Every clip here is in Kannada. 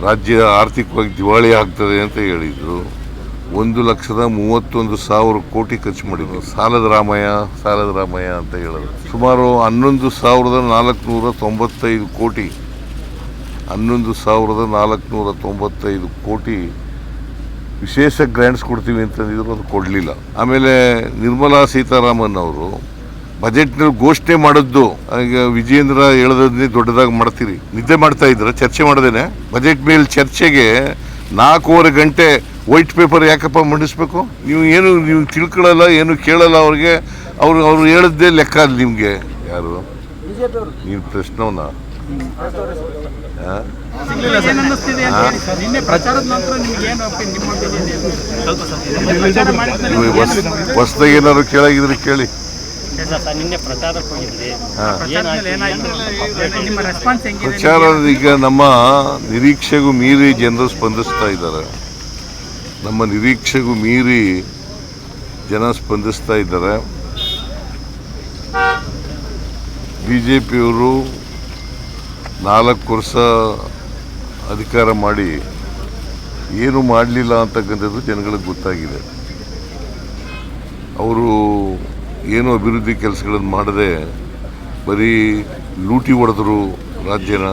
ರಾಜ್ಯ ಆರ್ಥಿಕವಾಗಿ ದಿವಾಳಿ ಆಗ್ತದೆ ಅಂತ ಹೇಳಿದರು. 1,31,000 ಕೋಟಿ ಖರ್ಚು ಮಾಡಿದ್ರು. ಸಾಲದ ರಾಮಯ್ಯ ಅಂತ ಹೇಳೋದು. ಸುಮಾರು 11,495 ಕೋಟಿ 11,495 ಕೋಟಿ ವಿಶೇಷ ಗ್ರ್ಯಾಂಟ್ಸ್ ಕೊಡ್ತೀವಿ ಅಂತಂದಿದ್ರು, ಅದು ಕೊಡಲಿಲ್ಲ. ಆಮೇಲೆ ನಿರ್ಮಲಾ ಸೀತಾರಾಮನ್ ಅವರು ಬಜೆಟ್ನಲ್ಲಿ ಘೋಷಣೆ ಮಾಡಿದ್ದು, ಈಗ ವಿಜಯೇಂದ್ರ ಹೇಳೋದನ್ನೇ ದೊಡ್ಡದಾಗಿ ಮಾಡ್ತೀರಿ, ನಿದ್ದೆ ಮಾಡ್ತಾ ಇದ್ರ ಚರ್ಚೆ ಮಾಡದೇನೆ. ಬಜೆಟ್ ಮೇಲೆ ಚರ್ಚೆಗೆ 4.5 ಗಂಟೆ ವೈಟ್ ಪೇಪರ್ ಯಾಕಪ್ಪ ಮಂಡಿಸ್ಬೇಕು? ನೀವು ತಿಳ್ಕೊಳ್ಳಲ್ಲ, ಏನು ಕೇಳಲ್ಲ. ಅವ್ರಿಗೆ ಅವ್ರು ಹೇಳದ್ದೇ ಲೆಕ್ಕ ಅಲ್ಲಿ ನಿಮಗೆ. ಯಾರು ನೀವು ಪ್ರಶ್ನವನ್ನ ಹೊಸದಾಗಿ ಏನಾದ್ರು ಕೇಳಾಗಿದ್ರೆ ಕೇಳಿ. ಪ್ರಚಾರ ಈಗ ನಮ್ಮ ನಿರೀಕ್ಷೆಗೂ ಮೀರಿ ಜನರು ಸ್ಪಂದಿಸ್ತಾ ಇದ್ದಾರೆ. ಬಿಜೆಪಿಯವರು 4 ವರ್ಷ ಅಧಿಕಾರ ಮಾಡಿ ಏನು ಮಾಡಲಿಲ್ಲ ಅಂತಕ್ಕಂಥದ್ದು ಜನಗಳಿಗೆ ಗೊತ್ತಾಗಿದೆ. ಅವರು ಏನು ಅಭಿವೃದ್ಧಿ ಕೆಲಸಗಳನ್ನು ಮಾಡದೆ ಬರೀ ಲೂಟಿ ಹೊಡೆದ್ರು ರಾಜ್ಯನ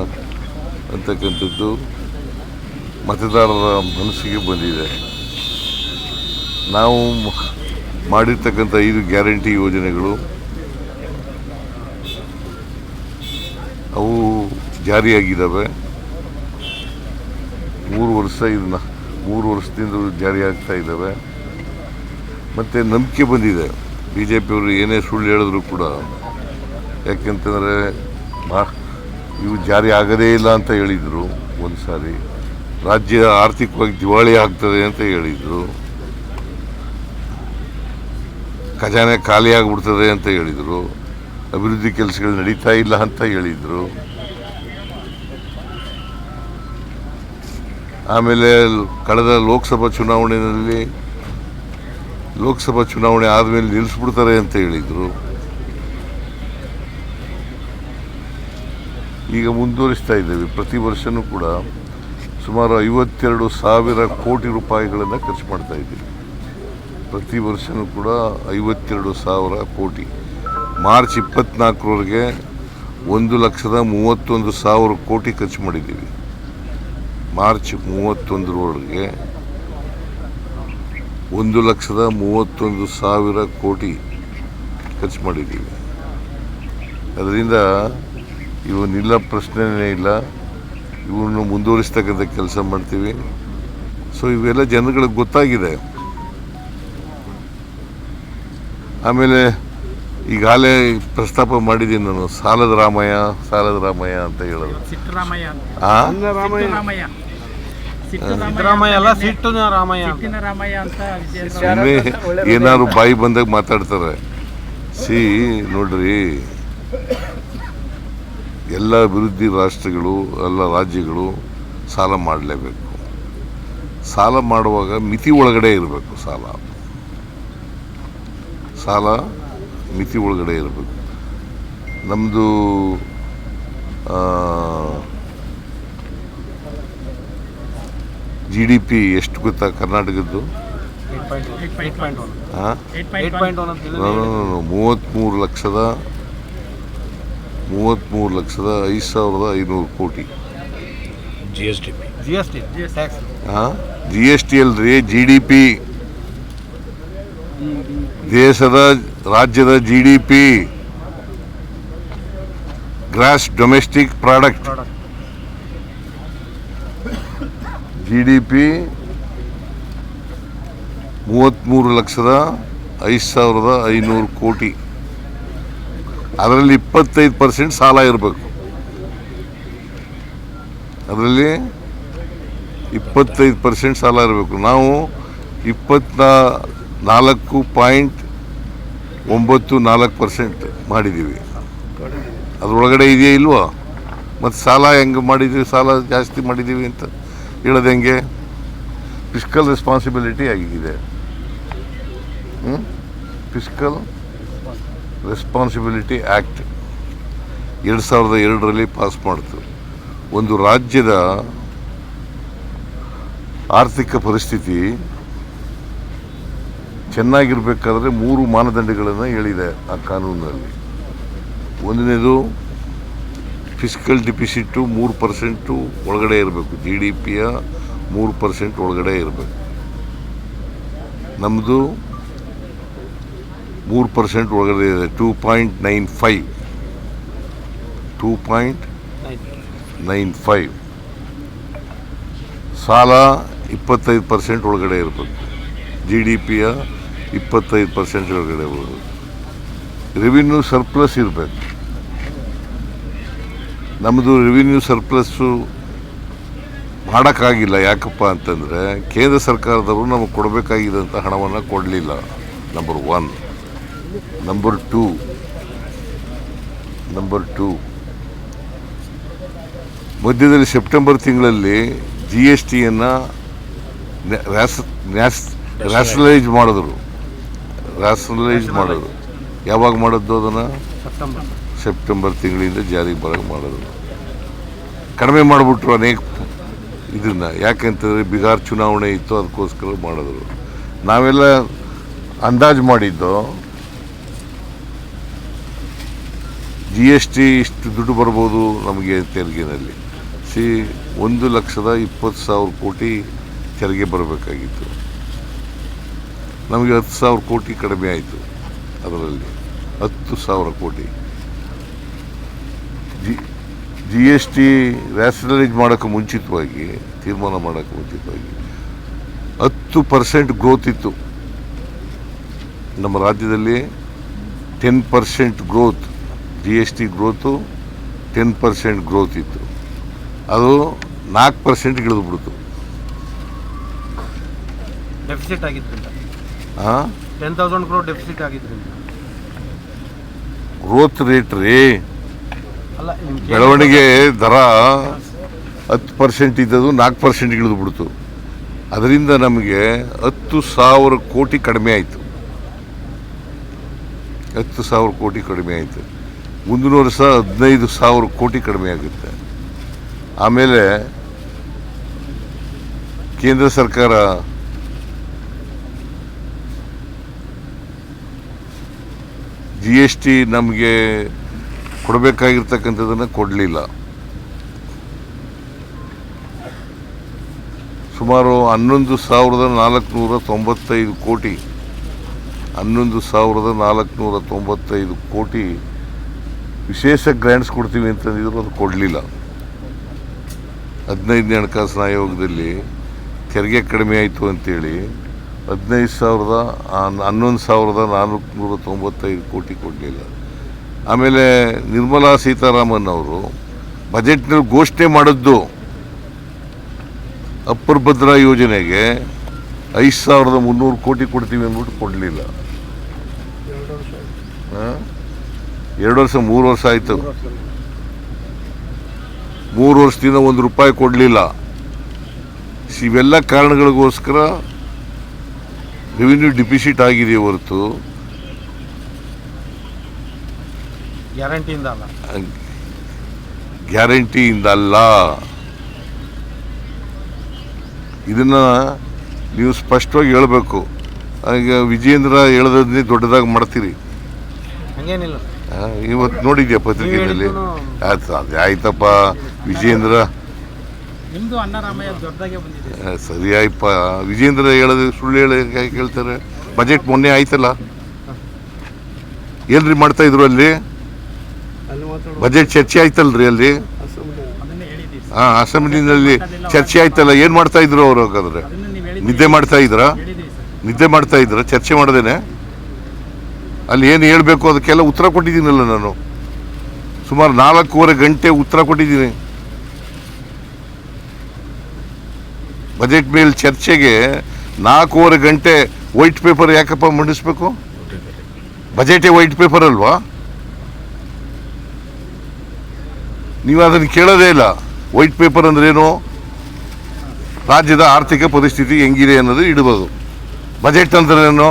ಅಂತಕ್ಕಂಥದ್ದು ಮತದಾರರ ಮನಸ್ಸಿಗೆ ಬಂದಿದೆ. ನಾವು ಮಾಡಿರ್ತಕ್ಕಂಥ 5 ಗ್ಯಾರಂಟಿ ಯೋಜನೆಗಳು ಅವು ಜಾರಿಯಾಗಿದ್ದಾವೆ. 3 ವರ್ಷದಿಂದ ಜಾರಿಯಾಗ್ತಾ ಇದ್ದಾವೆ. ಮತ್ತು ನಂಬಿಕೆ ಬಂದಿದೆ. ಬಿ ಜೆ ಪಿಯವರು ಏನೇ ಸುಳ್ಳು ಹೇಳಿದ್ರು ಕೂಡ, ಯಾಕೆಂತಂದರೆ ಇವು ಜಾರಿ ಆಗೋದೇ ಇಲ್ಲ ಅಂತ ಹೇಳಿದರು. ಒಂದು ಸಾರಿ ರಾಜ್ಯ ಆರ್ಥಿಕವಾಗಿ ದಿವಾಳಿ ಆಗ್ತದೆ ಅಂತ ಹೇಳಿದರು. ಖಜಾನೆ ಖಾಲಿ ಆಗಿಬಿಡ್ತದೆ ಅಂತ ಹೇಳಿದರು. ಅಭಿವೃದ್ಧಿ ಕೆಲಸಗಳು ನಡೀತಾ ಇಲ್ಲ ಅಂತ ಹೇಳಿದರು. ಆಮೇಲೆ ಕಳೆದ ಲೋಕಸಭಾ ಚುನಾವಣೆ ಆದಮೇಲೆ ನಿಲ್ಲಿಸ್ಬಿಡ್ತಾರೆ ಅಂತ ಹೇಳಿದರು. ಈಗ ಮುಂದುವರಿಸ್ತಾ ಇದ್ದೇವೆ. ಪ್ರತಿ ವರ್ಷವೂ ಕೂಡ ಸುಮಾರು 52,000 ಕೋಟಿ ರೂಪಾಯಿಗಳನ್ನು ಖರ್ಚು ಮಾಡ್ತಾ ಇದ್ದೀವಿ. ಪ್ರತಿ ವರ್ಷವೂ ಕೂಡ 52,000 ಕೋಟಿ. ಮಾರ್ಚ್ 24ರವರೆಗೆ 1,31,000 ಕೋಟಿ ಖರ್ಚು ಮಾಡಿದ್ದೀವಿ. ಮಾರ್ಚ್ 31ರವರೆಗೆ 1,31,000 ಕೋಟಿ ಖರ್ಚು ಮಾಡಿದ್ದೀವಿ. ಅದರಿಂದ ಇವು ನಿಲ್ಲ ಪ್ರಶ್ನೆನೇ ಇಲ್ಲ. ಇವನ್ನು ಮುಂದುವರಿಸ್ತಕ್ಕಂಥ ಕೆಲಸ ಮಾಡ್ತೀವಿ. ಸೊ ಇವೆಲ್ಲ ಜನಗಳಿಗೆ ಗೊತ್ತಾಗಿದೆ. ಆಮೇಲೆ ಈಗಾಗಲೇ ಪ್ರಸ್ತಾಪ ಮಾಡಿದ್ದೀನಿ ನಾನು, ಸಾಲದ ರಾಮಯ್ಯ ಅಂತ ಹೇಳೋದು. ಏನಾದ್ರು ಬಾಯಿ ಬಂದಾಗ ಮಾತಾಡ್ತಾರೆ. ನೋಡ್ರಿ, ಎಲ್ಲ ಅಭಿವೃದ್ಧಿ ರಾಷ್ಟ್ರಗಳು, ಎಲ್ಲ ರಾಜ್ಯಗಳು ಸಾಲ ಮಾಡಲೇಬೇಕು. ಸಾಲ ಮಾಡುವಾಗ ಮಿತಿ ಒಳಗಡೆ ಇರಬೇಕು. ಸಾಲ ಮಿತಿ ಒಳಗಡೆ ಇರಬೇಕು. ನಮ್ಮದು GDP ಎಷ್ಟು ಗೊತ್ತಾ ಕರ್ನಾಟಕದ್ದು? 33,05,500 ಕೋಟಿ. GST ಅಲ್ರಿ, GDP. ರಾಜ್ಯದ GDP, gross domestic product. GDP 33,05,500 ಕೋಟಿ. ಅದರಲ್ಲಿ 25% ಸಾಲ ಇರಬೇಕು. ಅದರಲ್ಲಿ 25% ಸಾಲ ಇರಬೇಕು. ನಾವು 24.94% ಮಾಡಿದ್ದೀವಿ. ಅದರೊಳಗಡೆ ಇದೆಯಾ ಇಲ್ವಾ? ಮತ್ತು ಸಾಲ ಹೆಂಗೆ ಮಾಡಿದ್ದೀವಿ, ಸಾಲ ಜಾಸ್ತಿ ಮಾಡಿದ್ದೀವಿ ಅಂತ ಹೇಳೋದು ಹೆಂಗೆ? ಫಿಸ್ಕಲ್ ರೆಸ್ಪಾನ್ಸಿಬಿಲಿಟಿ ಆಗಿದೆ. ಫಿಸ್ಕಲ್ ರೆಸ್ಪಾನ್ಸಿಬಿಲಿಟಿ ಆ್ಯಕ್ಟ್ 2002ರಲ್ಲಿ ಪಾಸ್ ಮಾಡ್ತು. ಒಂದು ರಾಜ್ಯದ ಆರ್ಥಿಕ ಪರಿಸ್ಥಿತಿ ಚೆನ್ನಾಗಿರ್ಬೇಕಾದ್ರೆ 3 ಮಾನದಂಡಗಳನ್ನು ಹೇಳಿದೆ ಆ ಕಾನೂನಿನಲ್ಲಿ. ಒಂದನೇದು ಫಿಸ್ಕಲ್ ಡಿಫಿಸಿಟ್ಟು 3% ಒಳಗಡೆ ಇರಬೇಕು, GDPಯ 3% ಒಳಗಡೆ ಇರಬೇಕು. ನಮ್ಮದು 3% ಒಳಗಡೆ ಇದೆ, 2.95. ಸಾಲ 25% ಒಳಗಡೆ ಇರಬೇಕು, GDPಯ 25% ಒಳಗಡೆ ಇರಬೇಕು. ರೆವಿನ್ಯೂ ಸರ್ಪ್ಲಸ್ ಇರಬೇಕು. ನಮ್ಮದು ರೆವಿನ್ಯೂ ಸರ್ಪ್ಲಸ್ಸು ಮಾಡೋಕ್ಕಾಗಿಲ್ಲ. ಯಾಕಪ್ಪ ಅಂತಂದರೆ ಕೇಂದ್ರ ಸರ್ಕಾರದವರು ನಮಗೆ ಕೊಡಬೇಕಾಗಿದ್ದಂಥ ಹಣವನ್ನು ಕೊಡಲಿಲ್ಲ, ನಂಬರ್ 1. ನಂಬರ್ 2 ಮಧ್ಯದಲ್ಲಿ ಸೆಪ್ಟೆಂಬರ್ ತಿಂಗಳಲ್ಲಿ GSTಯನ್ನು ರ್ಯಾಷನಲೈಸ್ ಮಾಡಿದ್ರು. ಯಾವಾಗ ಮಾಡಿದ್ದು ಅದನ್ನು? ಸೆಪ್ಟೆಂಬರ್ ತಿಂಗಳಿಂದ ಜಾರಿಗೆ ಬರೋಕ್ಕೆ ಮಾಡಿದ್ರು. ಕಡಿಮೆ ಮಾಡಿಬಿಟ್ರು ಅನೇಕ ಇದನ್ನು. ಯಾಕೆಂತಂದರೆ ಬಿಹಾರ್ ಚುನಾವಣೆ ಇತ್ತು, ಅದಕ್ಕೋಸ್ಕರ ಮಾಡಿದ್ರು. ನಾವೆಲ್ಲ ಅಂದಾಜು ಮಾಡಿದ್ದು GST ಇಷ್ಟು ದುಡ್ಡು ಬರ್ಬೋದು ನಮಗೆ ತೆರಿಗೆನಲ್ಲಿ. 1,20,000 ಕೋಟಿ ತೆರಿಗೆ ಬರಬೇಕಾಗಿತ್ತು, ನಮಗೆ 10,000 ಕೋಟಿ ಕಡಿಮೆ ಆಯಿತು. ಅದರಲ್ಲಿ 10,000 ಕೋಟಿ GST ರ್ಯಾಷನಲೈಸ್ ಮಾಡೋಕ್ಕೆ ಮುಂಚಿತವಾಗಿ, ತೀರ್ಮಾನ ಮಾಡೋಕ್ಕೆ ಮುಂಚಿತವಾಗಿ 10% ಗ್ರೋತ್ ಇತ್ತು ನಮ್ಮ ರಾಜ್ಯದಲ್ಲಿ. 10% ಗ್ರೋತ್, GST ಗ್ರೋತು 10% ಗ್ರೋತ್ ಇತ್ತು. ಅದು 4% ಇಳಿದು ಬಿಡ್ತು. ಡೆಫಿಸಿಟ್ ಆಗಿದ್ರಿಂದ 10,000 crore ಡೆಫಿಸಿಟ್ ಆಗಿದ್ರಿಂದ ಗ್ರೋತ್ ರೇಟ್ ರೀ, ಅಲ್ಲ ಬೆಳವಣಿಗೆ ದರ 10% ಇದ್ದದು 4% ಇಳಿದು ಬಿಡ್ತು. ಅದರಿಂದ ನಮಗೆ 10,000 ಕೋಟಿ ಕಡಿಮೆ ಆಯಿತು. 10,000 ಕೋಟಿ ಕಡಿಮೆ ಆಯಿತು. ಮುಂದಿನ ವರ್ಷ 15,000 ಕೋಟಿ ಕಡಿಮೆ ಆಗುತ್ತೆ. ಆಮೇಲೆ ಕೇಂದ್ರ ಸರ್ಕಾರ GST ನಮಗೆ ಕೊಡಬೇಕಾಗಿರ್ತಕ್ಕಂಥದ್ದನ್ನು ಕೊಡಲಿಲ್ಲ. ಸುಮಾರು 11,495 ಕೋಟಿ 11,495 ಕೋಟಿ ವಿಶೇಷ ಗ್ರ್ಯಾಂಟ್ಸ್ ಕೊಡ್ತೀವಿ ಅಂತಂದಿದ್ರು, ಅದು ಕೊಡಲಿಲ್ಲ. 15ನೇ ಹಣಕಾಸಿನ ಆಯೋಗದಲ್ಲಿ ತೆರಿಗೆ ಕಡಿಮೆ ಆಯಿತು ಅಂತೇಳಿ 11,495 ಕೋಟಿ ಕೊಡಲಿಲ್ಲ. ಆಮೇಲೆ ನಿರ್ಮಲಾ ಸೀತಾರಾಮನ್ ಅವರು ಬಜೆಟ್ನಲ್ಲಿ ಘೋಷಣೆ ಮಾಡಿದ್ದು ಅಪ್ಪರ್ ಭದ್ರಾ ಯೋಜನೆಗೆ 5,300 ಕೋಟಿ ಕೊಡ್ತೀವಿ ಅಂದ್ಬಿಟ್ಟು ಕೊಡಲಿಲ್ಲ. 2 ವರ್ಷ 3 ವರ್ಷ ಆಯಿತು. 3 ವರ್ಷದಿಂದ ₹1 ಕೊಡಲಿಲ್ಲ. ಇವೆಲ್ಲ ಕಾರಣಗಳಿಗೋಸ್ಕರ ರೆವಿನ್ಯೂ ಡಿಫಿಸಿಟ್ ಆಗಿದೆ ಹೊರತು ಗ್ಯಾರಂಟಿಯಿಂದ ಅಲ್ಲ. ಇದನ್ನು ನೀವು ಸ್ಪಷ್ಟವಾಗಿ ಹೇಳಬೇಕು. ಈಗ ವಿಜೇಂದ್ರ ಹೇಳೋದನ್ನೇ ದೊಡ್ಡದಾಗಿ ಮಾಡ್ತೀರಿ. ಇವತ್ತು ನೋಡಿದ್ಯಾ ಪತ್ರಿಕೆಯಲ್ಲಿ? ಆಯ್ತಪ್ಪ, ವಿಜೇಂದ್ರ ಸರಿಯಾಯ್ಪ. ವಿಜೇಂದ್ರ ಹೇಳೋದು ಸುಳ್ಳು ಹೇಳ್ತಾರೆ. ಬಜೆಟ್ ಮೊನ್ನೆ ಆಯ್ತಲ್ಲ, ಏನ್ರಿ ಮಾಡ್ತಾ ಇದ್ರು ಅಲ್ಲಿ? ಬಜೆಟ್ ಚರ್ಚೆ ಆಯ್ತಲ್ರಿ ಅಲ್ಲಿ? ಅಸೆಂಬ್ಲಿನಲ್ಲಿ ಚರ್ಚೆ ಆಯ್ತಲ್ಲ, ಏನ್ ಮಾಡ್ತಾ ಇದ್ರು ಅವರು? ಹಾಗಾದ್ರೆ ನಿದ್ದೆ ಮಾಡ್ತಾ ಇದ್ರ ಚರ್ಚೆ ಮಾಡದೇನೆ? ಅಲ್ಲಿ ಏನು ಹೇಳ್ಬೇಕು ಅದಕ್ಕೆಲ್ಲ ಉತ್ತರ ಕೊಟ್ಟಿದ್ದೀನಲ್ಲ ನಾನು. ಸುಮಾರು 4.25 ಗಂಟೆ ಉತ್ತರ ಕೊಟ್ಟಿದ್ದೀನಿ. ಬಜೆಟ್ ಮೇಲೆ ಚರ್ಚೆಗೆ 4.25 ಗಂಟೆ ವೈಟ್ ಪೇಪರ್ ಯಾಕಪ್ಪ ಮಂಡಿಸ್ಬೇಕು? ಬಜೆಟೇ ವೈಟ್ ಪೇಪರ್ ಅಲ್ವಾ? ನೀವು ಅದನ್ನು ಕೇಳೋದೇ ಇಲ್ಲ. ವೈಟ್ ಪೇಪರ್ ಅಂದ್ರೇನು? ರಾಜ್ಯದ ಆರ್ಥಿಕ ಪರಿಸ್ಥಿತಿ ಹೆಂಗಿದೆ ಅನ್ನೋದು ಇಡಬಹುದು. ಬಜೆಟ್ ಅಂದ್ರೇನು?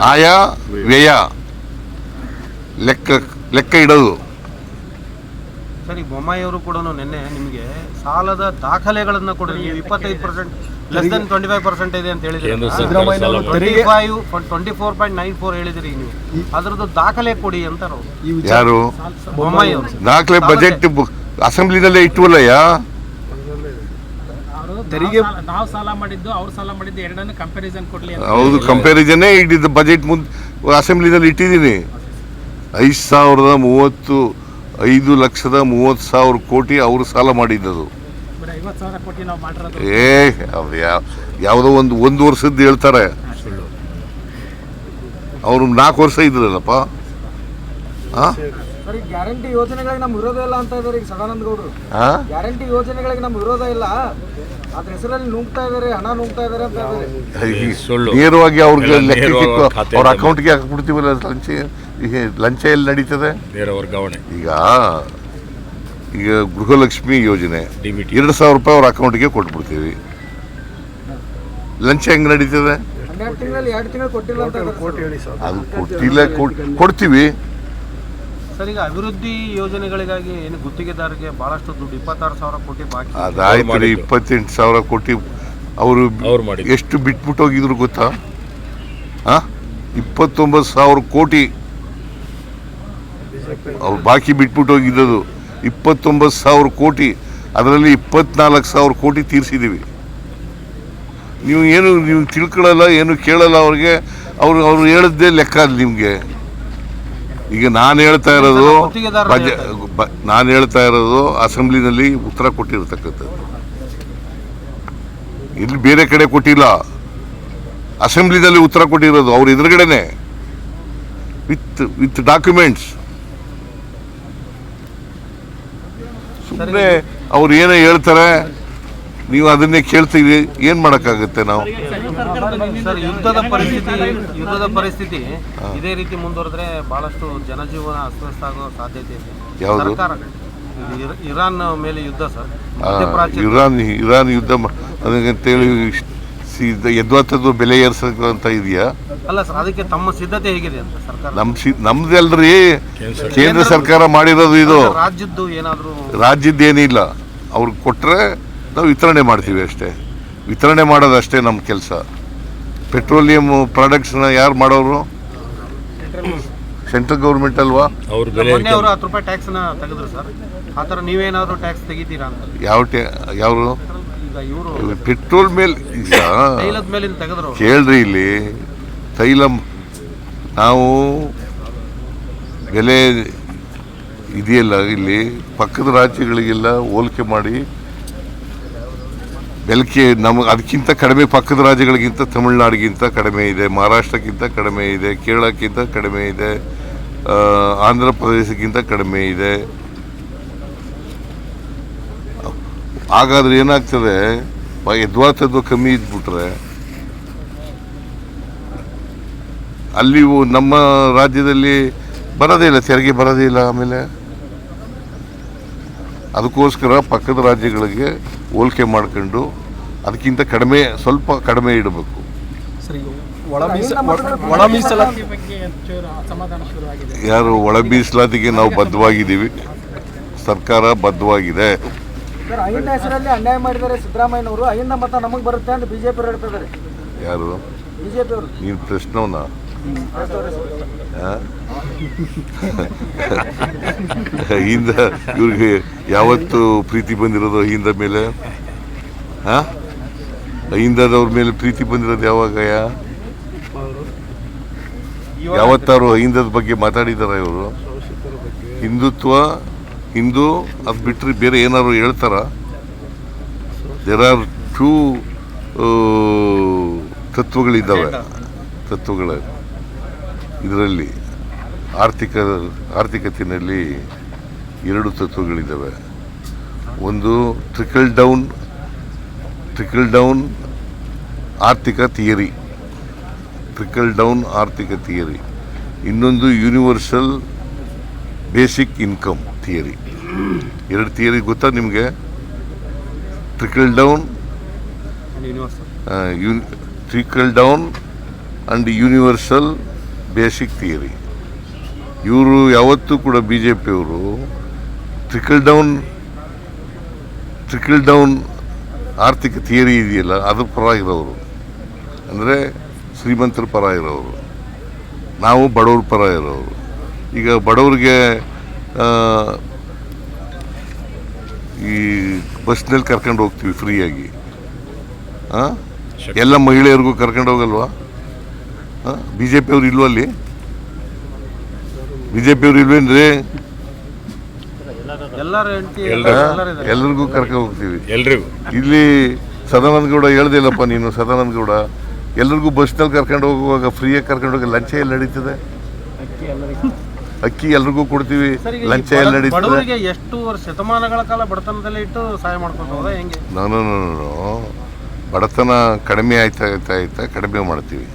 ಆಯ ವ್ಯಯ ಲೆಕ್ಕ ಇಡೋದು. ಸರಿ, ಬೊಮ್ಮಾಯಿ ಅವರು ಕೂಡ ನಿನ್ನೆ ನಿಮಗೆ ಸಾಲದ ದಾಖಲೆಗಳನ್ನು ಕೊಡಿ, ನೀವು 25% ಲೆಸ್ ದೆನ್ 25% ಇದೆ ಅಂತ ಹೇಳಿದ್ರಿ. 24.94 ಹೇಳಿದ್ರಿ ನೀವು, ಅದ್ರದ್ದು ದಾಖಲೆ ಕೊಡಿ ಅಂತಾರ ಯಾರು? ಬೊಮ್ಮಾಯಿ ಅವರು. ದಾಖಲೆ ಬಜೆಟ್ ಅಸೆಂಬ್ಲಿನಲ್ಲೇ ಇಟ್ಟುವಲ್ಲಯ್ಯ. ತೆರಿಗೆ ನಾವು ಸಾಲ ಮಾಡಿದ್ದು ಅವ್ರು ಸಾಲ ಮಾಡಿದ್ದು ಎರಡನ್ನು ಕಂಪ್ಯಾರಿಸನ್ ಕೊಡ್ಲಿ. ಹೌದು, ಕಂಪ್ಯಾರಿಸನ್ನೇ ಇಟ್ಟಿದ್ದು ಬಜೆಟ್ ಮುಂದೆ ಅಸೆಂಬ್ಲಿನಲ್ಲಿ ಇಟ್ಟಿದ್ದೀನಿ. 5,30,000 ಕೋಟಿ ಅವರು ಸಾಲ ಮಾಡಿದ್ದದು. 50,000 ಕೋಟಿ ನಾವು ಮಾಡಿರೋದು. ಅವ್ರು ಯಾವುದೋ ಒಂದು ವರ್ಷದ್ದು ಹೇಳ್ತಾರೆ. ಅವರು 4 ವರ್ಷ ಇದ್ರಲ್ಲಪ್ಪ. ಸರ್, ಈಗ ಗ್ಯಾರಂಟಿ ಯೋಜನೆಗಳಿಗೆ ನಮ್ಮ ವಿರೋಧ ಇಲ್ಲ ಅಂತ ಇದ್ದಾರೆ ಈಗ ಸದಾನಂದ ಗೌಡರು. ಗ್ಯಾರಂಟಿ ಯೋಜನೆಗಳಿಗೆ ನಮ್ಮ ವಿರೋಧ ಇಲ್ಲ, ಅದ್ರ ಹೆಸರಲ್ಲಿ ನುಗ್ತಾ ಇದಾರೆ, ಹಣ ನುಗ್ತಾ ಇದಾರೆ ಅಂತ ಇದ್ದಾರೆ. ನೇರವಾಗಿ ಅವ್ರಿಗೆ ಲೆಕ್ಕಕ್ಕೆ ಅವ್ರ ಅಕೌಂಟ್ಗೆ ಹಾಕ್ಬಿಡ್ತೀವಲ್ಲ. ಲಂಚ ಎಲ್ಲಿ ನಡೀತದೆ? ನೇರ ವರ್ಗಾವಣೆ. ಈಗ ಗೃಹಲಕ್ಷ್ಮಿ ಯೋಜನೆ 2,000 ರೂಪಾಯಿ ಅವ್ರ ಅಕೌಂಟ್ಗೆ ಕೊಟ್ಬಿಡ್ತೀವಿ. ಲಂಚ ಹೆಂಗ್ ನಡೀತದೆ? 12 ತಿಂಗಳಲ್ಲಿ 2 ತಿಂಗಳು ಕೊಟ್ಟಿಲ್ಲ ಅಂತ ಇದ್ದಾರೆ. ಅದು ಕೊಟ್ಟಿಲ್ಲ, ಕೊಡ್ತೀವಿ. ಸರ್, ಈಗ ಅಭಿವೃದ್ಧಿ ಯೋಜನೆಗಳಿಗಾಗಿ ಏನು ಗುತ್ತಿಗೆದಾರರಿಗೆ ಬಹಳಷ್ಟು ದುಡ್ಡು 26,000 ಕೋಟಿ ಬಾಕಿ. ಅದಾಯ್ತು, 28,000 ಕೋಟಿ ಅವರು ಎಷ್ಟು ಬಿಟ್ಬಿಟ್ಟು ಹೋಗಿದ್ರು ಗೊತ್ತಾ? 29,000 ಕೋಟಿ ಅವ್ರು ಬಾಕಿ ಬಿಟ್ಬಿಟ್ಟು ಹೋಗಿದ್ದು. 29,000 ಕೋಟಿ, ಅದರಲ್ಲಿ 24,000 ಕೋಟಿ ತೀರಿಸಿದ್ದೀವಿ. ನೀವು ತಿಳ್ಕೊಳ್ಳಲ್ಲ, ಏನು ಕೇಳಲ್ಲ ಅವ್ರಿಗೆ. ಅವ್ರು ಹೇಳಿದ್ದೇ ಲೆಕ್ಕ ಅದು ನಿಮಗೆ. ಈಗ ನಾನು ಹೇಳ್ತಾ ಇರೋದು ಅಸೆಂಬ್ಲಿನಲ್ಲಿ ಉತ್ತರ ಕೊಟ್ಟಿರ್ತಕ್ಕಂಥದ್ದು. ಇಲ್ಲಿ ಬೇರೆ ಕಡೆ ಕೊಟ್ಟಿಲ್ಲ, ಅಸೆಂಬ್ಲಿನಲ್ಲಿ ಉತ್ತರ ಕೊಟ್ಟಿರೋದು ಅವ್ರ ಎದುರುಗಡೆನೆ ವಿತ್ ಡಾಕ್ಯುಮೆಂಟ್ಸ್. ಸುಮ್ಮನೆ ಅವ್ರು ಏನೋ ಹೇಳ್ತಾರೆ, ನೀವು ಅದನ್ನೇ ಕೇಳ್ತೀವಿ. ಏನ್ ಮಾಡಕ್ಕಾಗುತ್ತೆ ನಾವು? ಸರ್, ಯುದ್ಧದ ಪರಿಸ್ಥಿತಿ ಇದೇ ರೀತಿ ಮುಂದುವರೆದ್ರೆ ಬಹಳಷ್ಟು ಜನಜೀವನ ಅಸ್ತವ್ಯಸ್ತ ಆಗೋ ಸಾಧ್ಯತೆ ಇದೆ. ಯಾವುದು? ಸರ್ಕಾರ ಇರಾನ್ ಮೇಲೆ ಯುದ್ಧ ಸರ್, ಇರಾನ್ ಯುದ್ಧ ಅಂತೇಳಿ ಯದ್ವಾತದ್ದು ಬೆಲೆ ಏರ್ಸಂತ ಇದೆಯಾ? ಅಲ್ಲ ಸರ್, ಅದಕ್ಕೆ ತಮ್ಮ ಸಿದ್ಧತೆ ಹೇಗಿದೆ ಅಂತ ಸರ್ಕಾರ? ನಮ್ದಲ್ರಿ, ಕೇಂದ್ರ ಸರ್ಕಾರ ಮಾಡಿರೋದು ಇದು. ರಾಜ್ಯದ್ದು ಏನಾದ್ರು? ರಾಜ್ಯದ್ದೇನಿಲ್ಲ. ಅವ್ರಿಗೆ ಕೊಟ್ರೆ ನಾವು ವಿತರಣೆ ಮಾಡ್ತೀವಿ ಅಷ್ಟೇ. ವಿತರಣೆ ಮಾಡೋದಷ್ಟೇ ನಮ್ಮ ಕೆಲಸ. ಪೆಟ್ರೋಲಿಯಂ ಪ್ರಾಡಕ್ಟ್ಸ್ನ ಯಾರು ಮಾಡೋರು? ಸೆಂಟ್ರಲ್ ಗೌರ್ಮೆಂಟ್ ಅಲ್ವಾ? ಮೊನ್ನೆ ಅವರು 10 ರೂಪಾಯಿ ಟ್ಯಾಕ್ಸ್ ತೆಗೆದ್ರು ಸರ್. ಆ ಥರ ನೀವೇನಾದ್ರು ಟ್ಯಾಕ್ಸ್ ತೆಗಿತೀರಾ ಅಂತ? ಯಾವ ಈಗ ಇವರು ಪೆಟ್ರೋಲ್ ಮೇಲೆ ತೈಲದ ಮೇಲಿಂದ ತೆಗೆದ್ರು. ಕೇಳ್ರಿ, ಇಲ್ಲಿ ತೈಲ ನಾವು ಬೆಲೆ ಇದೆಯಲ್ಲ, ಇಲ್ಲಿ ಪಕ್ಕದ ರಾಜ್ಯಗಳಿಗೆಲ್ಲ ಹೋಲಿಕೆ ಮಾಡಿ ಬೆಲ್ಕೆ ನಮಗೆ ಅದಕ್ಕಿಂತ ಕಡಿಮೆ, ಪಕ್ಕದ ರಾಜ್ಯಗಳಿಗಿಂತ ತಮಿಳುನಾಡಿಗಿಂತ ಕಡಿಮೆ ಇದೆ, ಮಹಾರಾಷ್ಟ್ರಕ್ಕಿಂತ ಕಡಿಮೆ ಇದೆ, ಕೇರಳಕ್ಕಿಂತ ಕಡಿಮೆ ಇದೆ, ಆಂಧ್ರ ಪ್ರದೇಶಕ್ಕಿಂತ ಕಡಿಮೆ ಇದೆ. ಹಾಗಾದ್ರೆ ಏನಾಗ್ತದೆ? ಯದ್ವಾತದ್ದು ಕಮ್ಮಿ ಇದ್ಬಿಟ್ರೆ ಅಲ್ಲಿ ನಮ್ಮ ರಾಜ್ಯದಲ್ಲಿ ಬರೋದೇ ಇಲ್ಲ, ತೆರಿಗೆ ಬರೋದೇ ಇಲ್ಲ. ಆಮೇಲೆ ಅದಕ್ಕೋಸ್ಕರ ಪಕ್ಕದ ರಾಜ್ಯಗಳಿಗೆ ಹೋಲಿಕೆ ಮಾಡ್ಕೊಂಡು ಅದಕ್ಕಿಂತ ಕಡಿಮೆ, ಸ್ವಲ್ಪ ಕಡಿಮೆ ಇಡಬೇಕು. ಯಾರು ಒಳ ಮೀಸಲಾತಿಗೆ ನಾವು ಬದ್ಧವಾಗಿದ್ದೀವಿ, ಸರ್ಕಾರ ಬದ್ಧವಾಗಿದೆ. ಸರ್, ಅಹಿಂದ ಹೆಸರಲ್ಲಿ ಅನ್ಯಾಯ ಮಾಡಿದ್ದಾರೆ ಸಿದ್ದರಾಮಯ್ಯನವರು. ಅಹಿಂದ ಮತ ನಮಗೆ ಬರುತ್ತೆ ಅಂತ ಬಿಜೆಪಿ ಅವರು ಹೇಳ್ತಿದ್ದಾರೆ. ಯಾರು? ಬಿಜೆಪಿ ಅವರು. ನೀನು ಪ್ರಶ್ನವನ್ನ ಅಹಿಂದ ಇವ್ರಿಗೆ ಯಾವತ್ತು ಪ್ರೀತಿ ಬಂದಿರೋದು ಅಹಿಂದ ಮೇಲೆ? ಅಹಿಂದದವ್ರ ಮೇಲೆ ಪ್ರೀತಿ ಬಂದಿರೋದು ಯಾವಾಗ? ಯಾವತ್ತಾರು ಅಹಿಂದದ ಬಗ್ಗೆ ಮಾತಾಡಿದಾರ ಇವರು? ಹಿಂದುತ್ವ, ಹಿಂದೂ ಅದು ಬಿಟ್ಟರೆ ಬೇರೆ ಏನಾದ್ರು ಹೇಳ್ತಾರ? ದೇರ್ ಆರ್ 2 ತತ್ವಗಳಿದ್ದಾವೆ. ತತ್ವಗಳು ಇದರಲ್ಲಿ ಆರ್ಥಿಕತೆಯಲ್ಲಿ 2 ತತ್ವಗಳಿದ್ದಾವೆ. ಒಂದು ಟ್ರಿಕಲ್ ಡೌನ್ ಆರ್ಥಿಕ ಥಿಯರಿ, ಇನ್ನೊಂದು universal basic income theory. 2 theory ಗೊತ್ತಾ ನಿಮಗೆ? Trickle down and universal basic theory. ಇವರು ಯಾವತ್ತೂ ಕೂಡ BJP ಅವರು ಟ್ರಿಕಲ್ ಡೌನ್ ಆರ್ಥಿಕ ಥಿಯರಿ ಇದೆಯಲ್ಲ ಅದ್ರ ಪರ ಇರೋರು, ಅಂದರೆ ಶ್ರೀಮಂತರ ಪರ ಇರೋರು, ನಾವು ಬಡವ್ರ ಪರ ಇರೋರು. ಈಗ ಬಡವ್ರಿಗೆ ಈ ಬಸ್ನಲ್ಲಿ ಕರ್ಕೊಂಡು ಹೋಗ್ತೀವಿ ಫ್ರೀಯಾಗಿ, ಎಲ್ಲ ಮಹಿಳೆಯರಿಗೂ ಕರ್ಕೊಂಡು ಹೋಗಲ್ವಾ? ಬಿ ಜೆ ಪಿಯವ್ರು ಇಲ್ವ ಅಲ್ಲಿ? ಬಿ ಜೆ ಪಿಯವ್ರು ಇಲ್ವೇನ್ರಿ? ಎಲ್ಲರಿಗೂ ಕರ್ಕೊಂಡು ಹೋಗ್ತೀವಿ. ಎಲ್ರಿಗೂ ಇಲ್ಲಿ ಸದಾನಂದ ಗೌಡ ಹೇಳ್ದಿಲ್ಲಪ್ಪ ನೀನು, ಸದಾನಂದ ಗೌಡ ಎಲ್ಲರಿಗೂ ಬಸ್ನಲ್ಲಿ ಕರ್ಕೊಂಡು ಹೋಗುವಾಗ ಫ್ರೀಯಾಗಿ ಕರ್ಕೊಂಡು ಹೋಗಿ ಲಂಚ ಎಲ್ಲಿ ನಡೀತದೆ? ಅಕ್ಕಿ ಎಲ್ರಿಗೂ ಕೊಡ್ತೀವಿ, ಲಂಚ ಎಲ್ಲಿ ನಡೀತದೆ? ಬಡವರಿಗೆ ಎಷ್ಟು ಶತಮಾನಗಳ ಕಾಲ ಬಡತನದಲ್ಲಿ ಇಟ್ಟು ಸಹಾಯ ಮಾಡ್ಕೊಂಡು ಹೋದ ಹೆಂಗೆ? ನಾನು ಬಡತನ ಕಡಿಮೆ ಆಯ್ತಾ ಕಡಿಮೆ ಮಾಡ್ತೀವಿ.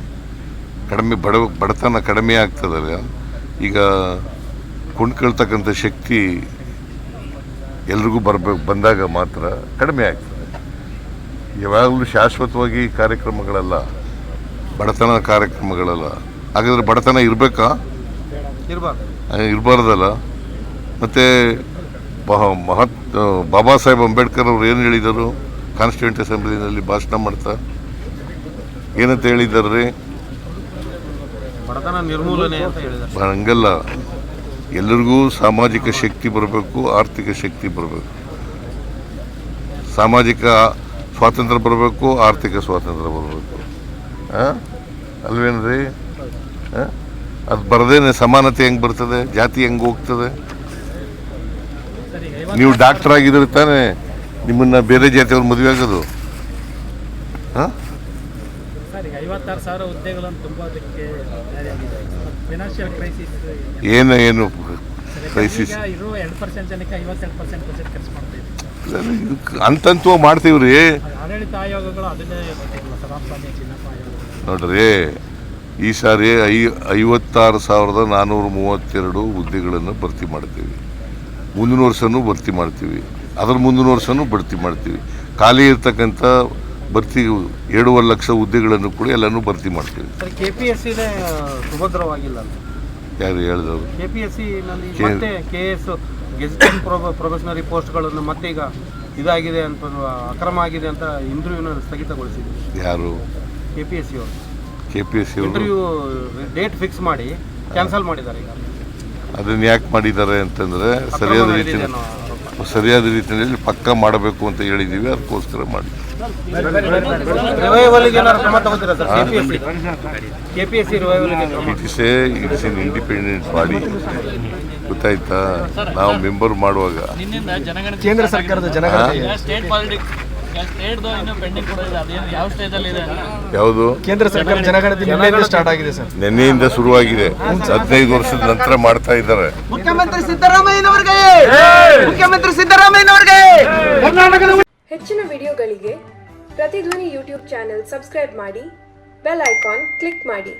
ಬಡತನ ಕಡಿಮೆ ಆಗ್ತದಲ್ಲ, ಈಗ ಕೊಂಡ್ಕೊಳ್ತಕ್ಕಂಥ ಶಕ್ತಿ ಎಲ್ರಿಗೂ ಬಂದಾಗ ಮಾತ್ರ ಕಡಿಮೆ ಆಗ್ತದೆ. ಯಾವಾಗಲೂ ಶಾಶ್ವತವಾಗಿ ಕಾರ್ಯಕ್ರಮಗಳಲ್ಲ, ಬಡತನ ಕಾರ್ಯಕ್ರಮಗಳಲ್ಲ. ಹಾಗಾದ್ರೆ ಬಡತನ ಇರಬೇಕಾ? ಇರಬಾರ್ದಲ್ಲ. ಮತ್ತು ಬಾಬಾ ಸಾಹೇಬ್ ಅಂಬೇಡ್ಕರ್ ಅವರು ಏನು ಹೇಳಿದರು ಕಾನ್ಸ್ಟಿಟ್ಯೂಂಟ್ ಅಸೆಂಬ್ಲಿನಲ್ಲಿ ಭಾಷಣ ಮಾಡ್ತಾ? ಏನಂತ ಹೇಳಿದ್ದಾರೆ? ಬಡತನ ನಿರ್ಮೂಲನೆ ಅಂತ ಹೇಳಿದ್ದಾರೆ. ಹಂಗಲ್ಲ, ಎಲ್ಲರಿಗೂ ಸಾಮಾಜಿಕ ಶಕ್ತಿ ಬರಬೇಕು, ಆರ್ಥಿಕ ಶಕ್ತಿ ಬರಬೇಕು. ಸಾಮಾಜಿಕ ಸ್ವಾತಂತ್ರ್ಯ ಬರಬೇಕು, ಆರ್ಥಿಕ ಸ್ವಾತಂತ್ರ್ಯ ಬರಬೇಕು. ಅಲ್ವೇನ್ರಿ? ಅದು ಬರದೇನೆ ಸಮಾನತೆ ಹೆಂಗೆ ಬರ್ತದೆ? ಜಾತಿ ಹೆಂಗೆ ಹೋಗ್ತದೆ? ನೀವು ಡಾಕ್ಟರ್ ಆಗಿದ್ರೆ ತಾನೇ ನಿಮ್ಮನ್ನ ಬೇರೆ ಜಾತಿಯವ್ರ ಮದುವೆ ಆಗೋದು. ಸರ್, 56,000 ಹುದ್ದೆಗಳನ್ನು ತುಂಬೋದಕ್ಕೆ ಫೈನಾನ್ಷಿಯಲ್ ಕ್ರೈಸಿಸ್ ಏನು ಕ್ರೈಸಿಸ್? ಇರೋ 2% ಜನಕ್ಕೆ 52% ಬಜೆಟ್ ಖರ್ಚು ಮಾಡ್ತಾ ಇದ್ದೀವಿ. ಅಂತಂತೂ ಮಾಡ್ತೀವ್ರಿ. ಆಡಳಿತ ಆಯೋಗಗಳು ಅದನ್ನೇ ಸರಾಸರಿ ಚಿನ್ನಪ್ಪ ಆಯೋಗ ನೋಡ್ರಿ, ಈ ಸಾರಿ 56,432 ಹುದ್ದೆಗಳನ್ನು ಭರ್ತಿ ಮಾಡ್ತೀವಿ. ಮುಂದಿನ ವರ್ಷನೂ ಭರ್ತಿ ಮಾಡ್ತೀವಿ, ಅದ್ರ ಮುಂದಿನ ವರ್ಷನೂ ಭರ್ತಿ ಮಾಡ್ತೀವಿ. ಖಾಲಿ ಇರ್ತಕ್ಕಂಥ ಭರ್ತಿ 7.5 ಲಕ್ಷ ಹುದ್ದೆಗಳನ್ನು ಕೂಡ ಎಲ್ಲನೂ ಭರ್ತಿ ಮಾಡ್ತೀವಿ. KPSC ಸುಭದ್ರವಾಗಿಲ್ಲ. ಯಾರು ಹೇಳಿದವರು? KPSC ನಲ್ಲಿ ಮತ್ತೆ KS ಗೆಜೆಟೆಡ್ ಪ್ರೊಬೆಷನರಿ ಪೋಸ್ಟ್ಗಳನ್ನು ಮತ್ತೆ ಈಗ ಇದಾಗಿದೆ ಅಂತ, ಅಕ್ರಮ ಆಗಿದೆ ಅಂತ ಇಂಟರ್ವ್ಯೂನ ಸ್ಥಗಿತಗೊಳಿಸಿದ್ರು. ಯಾರು? KPSC ಅವರು. KPSC ಅವರು ಇಂಟರ್ವ್ಯೂ ಡೇಟ್ ಫಿಕ್ಸ್ ಮಾಡಿ ಕ್ಯಾನ್ಸಲ್ ಮಾಡಿದ್ದಾರೆ. ಈಗ ಅದನ್ನು ಯಾಕೆ ಮಾಡಿದ್ದಾರೆ ಅಂತಂದರೆ ಸರಿಯಾದ ರೀತಿಯಲ್ಲಿ ಪಕ್ಕ ಮಾಡಬೇಕು ಅಂತ ಹೇಳಿದ್ದೀವಿ, ಅದಕ್ಕೋಸ್ಕರ ಮಾಡಿ. ರಿವೈವಲ್ಗೆ ಏನಾದ್ರು ಕ್ರಮ ತಗೋತೀರಾ ಸರ್? KPSC ರಿವೈವಲ್ಗೆ it is an independent body, ಗೊತ್ತಾಯ್ತಾ? ನಾವು ಮೆಂಬರ್ ಮಾಡುವಾಗ ಕೇಂದ್ರ ಸರ್ಕಾರದ ಯಾವುದು ಕೇಂದ್ರ ಸರ್ಕಾರ ಜನಗಣತಿ ಸ್ಟಾರ್ಟ್ ಆಗಿದೆ ಸರ್. ನಿನ್ನೆಯಿಂದ ಶುರುವಾಗಿದೆ, 15 ವರ್ಷದ ನಂತರ ಮಾಡ್ತಾ ಇದ್ದಾರೆ. ಮುಖ್ಯಮಂತ್ರಿ ಸಿದ್ದರಾಮಯ್ಯನವರಿಗೆ ಹೆಚ್ಚಿನ ವಿಡಿಯೋಗಳಿಗೆ ಪ್ರತಿಧ್ವನಿ ಯೂಟ್ಯೂಬ್ ಚಾನೆಲ್ ಸಬ್ಸ್ಕ್ರೈಬ್ ಮಾಡಿ, ಬೆಲ್ ಐಕಾನ್ ಕ್ಲಿಕ್ ಮಾಡಿ.